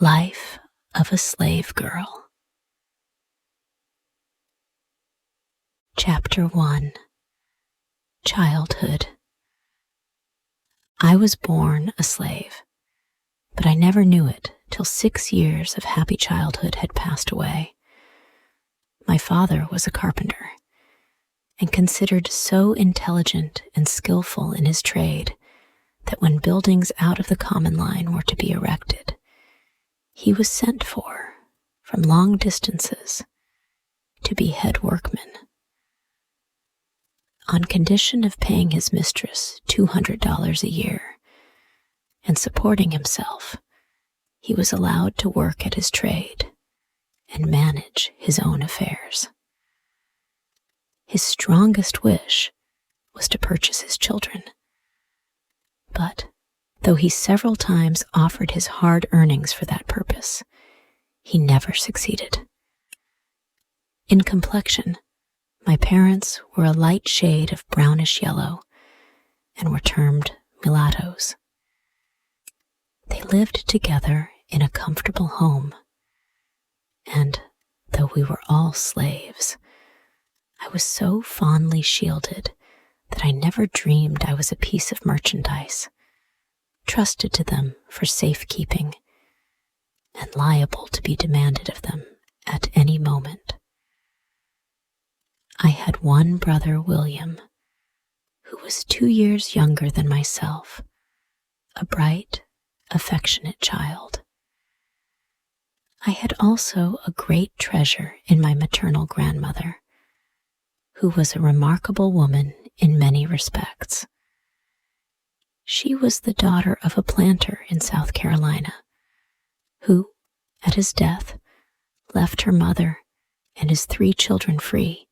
Life of a Slave Girl. Chapter 1. Childhood. I was born a slave, but I never knew it till 6 years of happy childhood had passed away. My father was a carpenter, and considered so intelligent and skillful in his trade that when buildings out of the common line were to be erected, he was sent for from long distances to be head workman. On condition of paying his mistress $200 a year and supporting himself, he was allowed to work at his trade and manage his own affairs. His strongest wish was to purchase his children, but though he several times offered his hard earnings for that purpose, he never succeeded. In complexion, my parents were a light shade of brownish yellow and were termed mulattoes. They lived together in a comfortable home, and though we were all slaves, I was so fondly shielded that I never dreamed I was a piece of merchandise, trusted to them for safekeeping, and liable to be demanded of them at any moment. I had one brother, William, who was 2 years younger than myself, a bright, affectionate child. I had also a great treasure in my maternal grandmother, who was a remarkable woman in many respects. She was the daughter of a planter in South Carolina, who, at his death, left her mother and his 3 children free,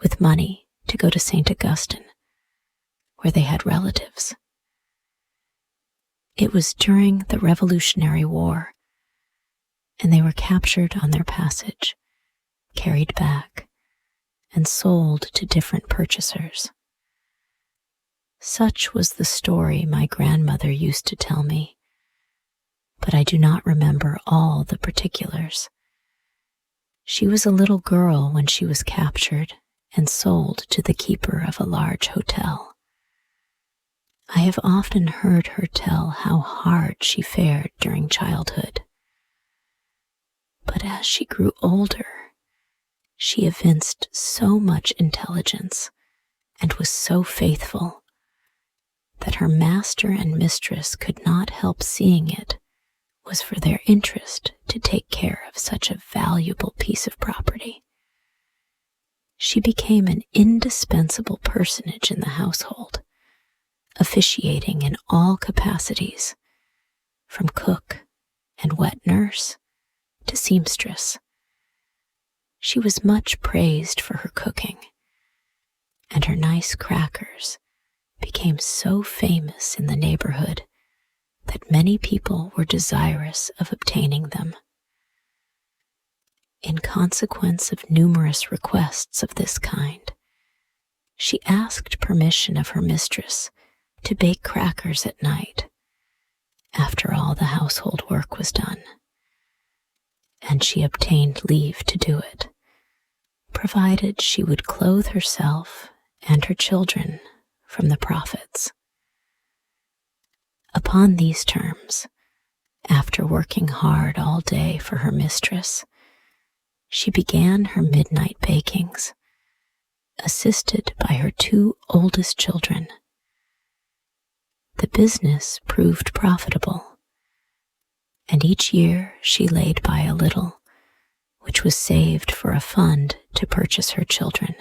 with money to go to St. Augustine, where they had relatives. It was during the Revolutionary War, and they were captured on their passage, carried back, and sold to different purchasers. Such was the story my grandmother used to tell me, but I do not remember all the particulars. She was a little girl when she was captured and sold to the keeper of a large hotel. I have often heard her tell how hard she fared during childhood. But as she grew older, she evinced so much intelligence and was so faithful that her master and mistress could not help seeing it was for their interest to take care of such a valuable piece of property. She became an indispensable personage in the household, officiating in all capacities, from cook and wet nurse to seamstress. She was much praised for her cooking, and her nice crackers became so famous in the neighborhood that many people were desirous of obtaining them. In consequence of numerous requests of this kind, she asked permission of her mistress to bake crackers at night, after all the household work was done, and she obtained leave to do it, provided she would clothe herself and her children from the profits. Upon these terms, after working hard all day for her mistress, she began her midnight bakings, assisted by her 2 oldest children. The business proved profitable, and each year she laid by a little, which was saved for a fund to purchase her children.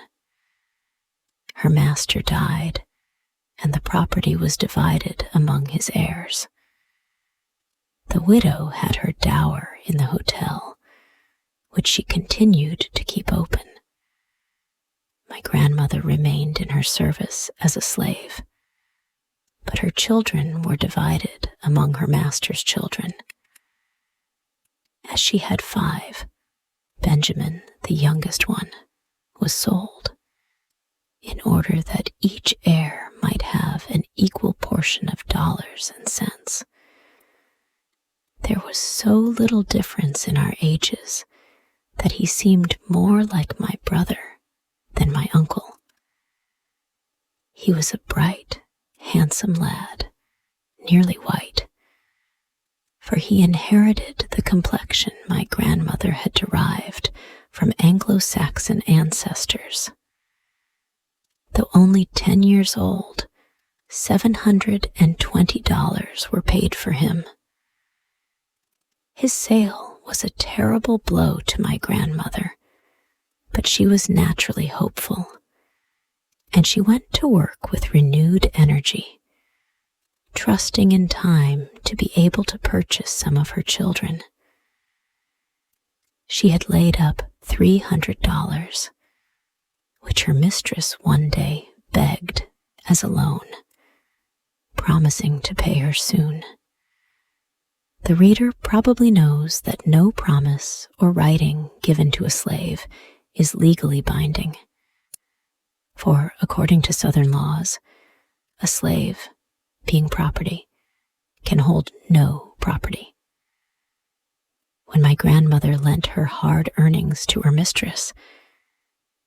Her master died, and the property was divided among his heirs. The widow had her dower in the hotel, which she continued to keep open. My grandmother remained in her service as a slave, but her children were divided among her master's children. As she had 5, Benjamin, the youngest one, was sold, in order that each heir might have an equal portion of dollars and cents. There was so little difference in our ages that he seemed more like my brother than my uncle. He was a bright, handsome lad, nearly white, for he inherited the complexion my grandmother had derived from Anglo-Saxon ancestors. Though only 10 years old, $720 were paid for him. His sale was a terrible blow to my grandmother, but she was naturally hopeful, and she went to work with renewed energy, trusting in time to be able to purchase some of her children. She had laid up $300, which her mistress one day begged as a loan, promising to pay her soon. The reader probably knows that no promise or writing given to a slave is legally binding, for according to Southern laws, a slave, being property, can hold no property. When my grandmother lent her hard earnings to her mistress,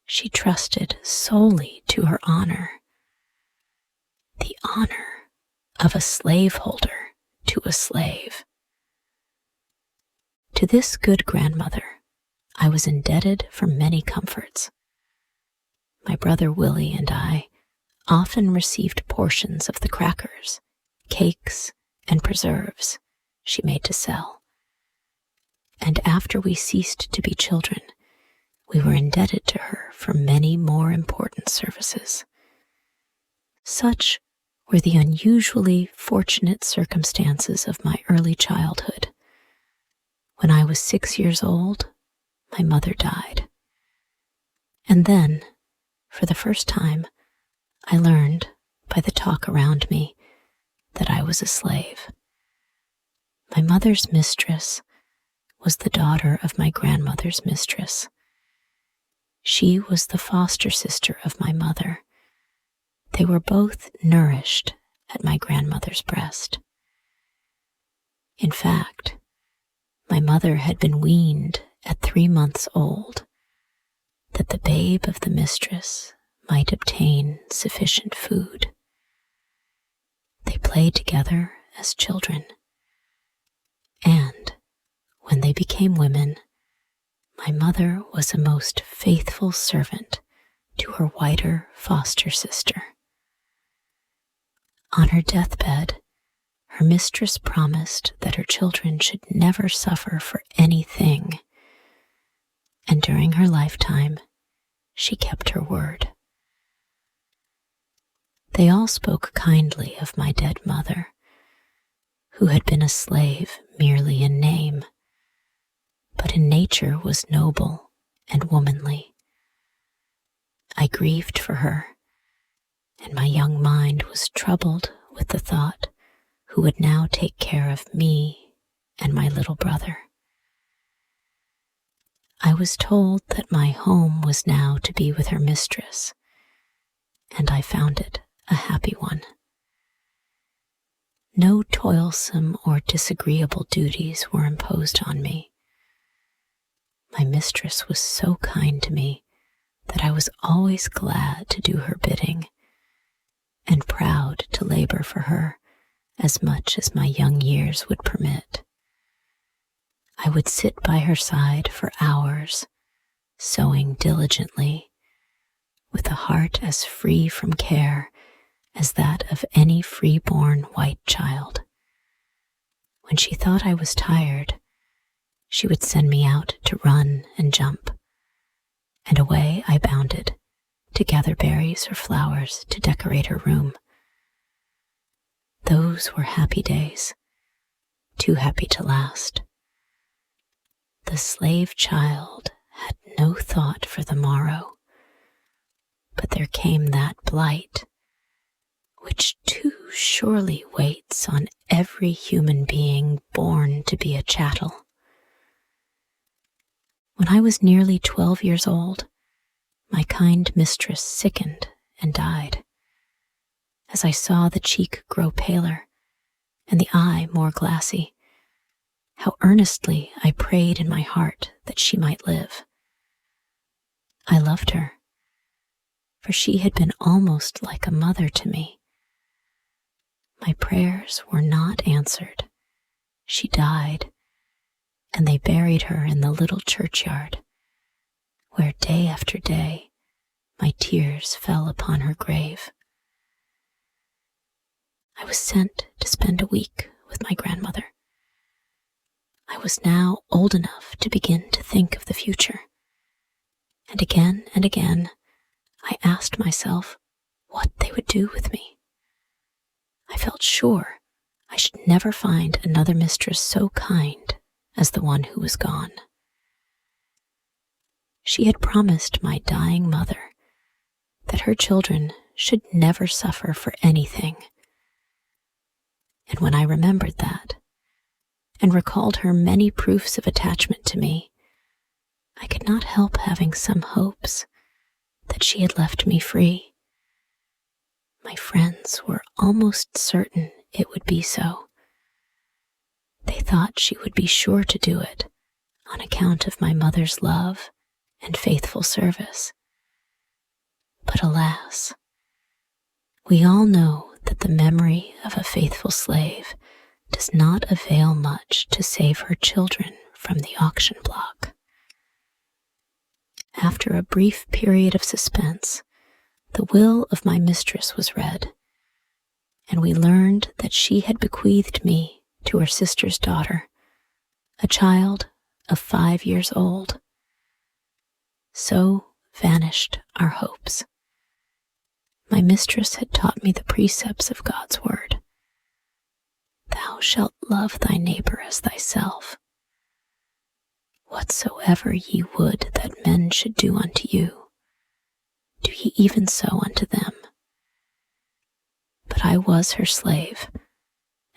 she trusted solely to her honor, the honor of a slaveholder to a slave. To this good grandmother, I was indebted for many comforts. My brother Willie and I often received portions of the crackers, cakes, and preserves she made to sell. And after we ceased to be children, we were indebted to her for many more important services. Such were the unusually fortunate circumstances of my early childhood. When I was 6 years old, my mother died. And then, for the first time, I learned, by the talk around me, that I was a slave. My mother's mistress was the daughter of my grandmother's mistress. She was the foster sister of my mother. They were both nourished at my grandmother's breast. In fact, my mother had been weaned at 3 months old, that the babe of the mistress might obtain sufficient food. They played together as children, and when they became women, my mother was a most faithful servant to her whiter foster sister. On her deathbed, her mistress promised that her children should never suffer for anything, and during her lifetime, she kept her word. They all spoke kindly of my dead mother, who had been a slave merely in name, but in nature was noble and womanly. I grieved for her, and my young mind was troubled with the thought who would now take care of me and my little brother. I was told that my home was now to be with her mistress, and I found it a happy one. No toilsome or disagreeable duties were imposed on me. My mistress was so kind to me that I was always glad to do her bidding, and proud to labor for her as much as my young years would permit. I would sit by her side for hours, sewing diligently, with a heart as free from care as that of any free-born white child. When she thought I was tired, she would send me out to run and jump, and away I bounded to gather berries or flowers to decorate her room. Those were happy days, too happy to last. The slave child had no thought for the morrow, but there came that blight which too surely waits on every human being born to be a chattel. When I was nearly 12 years old, my kind mistress sickened and died. As I saw the cheek grow paler and the eye more glassy, how earnestly I prayed in my heart that she might live. I loved her, for she had been almost like a mother to me. My prayers were not answered. She died, and they buried her in the little churchyard, where day after day my tears fell upon her grave. I was sent to spend a week with my grandmother. I was now old enough to begin to think of the future. And again, I asked myself what they would do with me. I felt sure I should never find another mistress so kind as the one who was gone. She had promised my dying mother that her children should never suffer for anything. And when I remembered that, and recalled her many proofs of attachment to me, I could not help having some hopes that she had left me free. My friends were almost certain it would be so. They thought she would be sure to do it on account of my mother's love and faithful service. But alas, we all know that the memory of a faithful slave does not avail much to save her children from the auction block. After a brief period of suspense, the will of my mistress was read, and we learned that she had bequeathed me to her sister's daughter, a child of 5 years old. So vanished our hopes. My mistress had taught me the precepts of God's word. Thou shalt love thy neighbor as thyself. Whatsoever ye would that men should do unto you, do ye even so unto them. But I was her slave,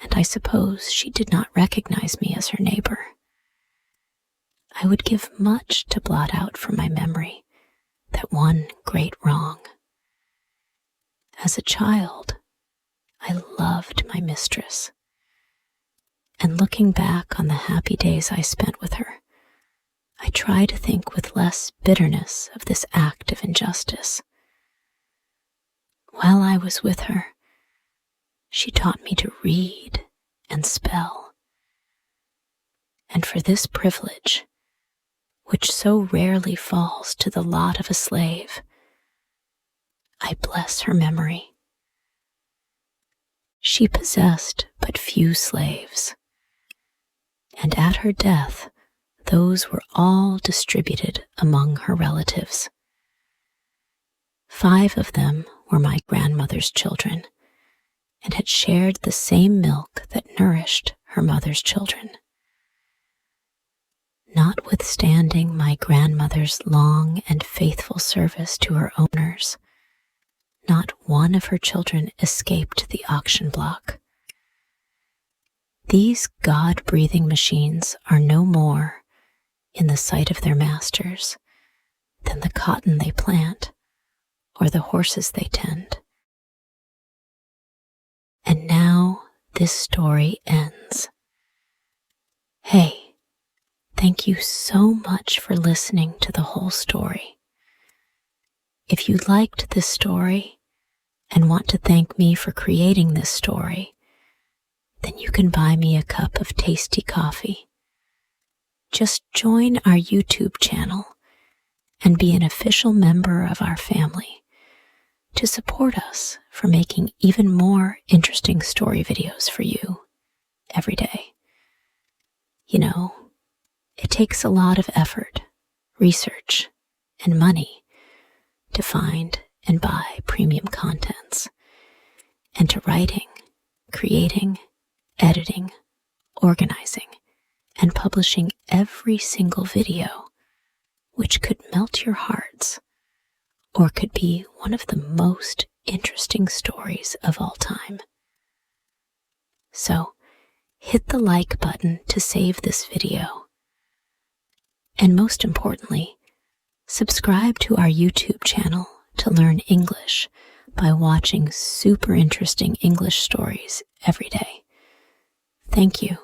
and I suppose she did not recognize me as her neighbor. I would give much to blot out from my memory that one great wrong. As a child, I loved my mistress, and looking back on the happy days I spent with her, I try to think with less bitterness of this act of injustice. While I was with her, she taught me to read and spell. And for this privilege, which so rarely falls to the lot of a slave, I bless her memory. She possessed but few slaves, and at her death, those were all distributed among her relatives. 5 of them were my grandmother's children, and had shared the same milk that nourished her mother's children. Notwithstanding my grandmother's long and faithful service to her owners, not one of her children escaped the auction block. These God-breathing machines are no more, in the sight of their masters, than the cotton they plant or the horses they tend. And now this story ends. Hey, thank you so much for listening to the whole story. If you liked this story and want to thank me for creating this story, then you can buy me a cup of tasty coffee. Just join our YouTube channel and be an official member of our family to support us for making even more interesting story videos for you every day. You know, it takes a lot of effort, research, and money to find and buy premium contents, and to writing, creating, editing, organizing, and publishing every single video, which could melt your hearts or could be one of the most interesting stories of all time. So, hit the like button to save this video. And most importantly, subscribe to our YouTube channel to learn English by watching super interesting English stories every day. Thank you.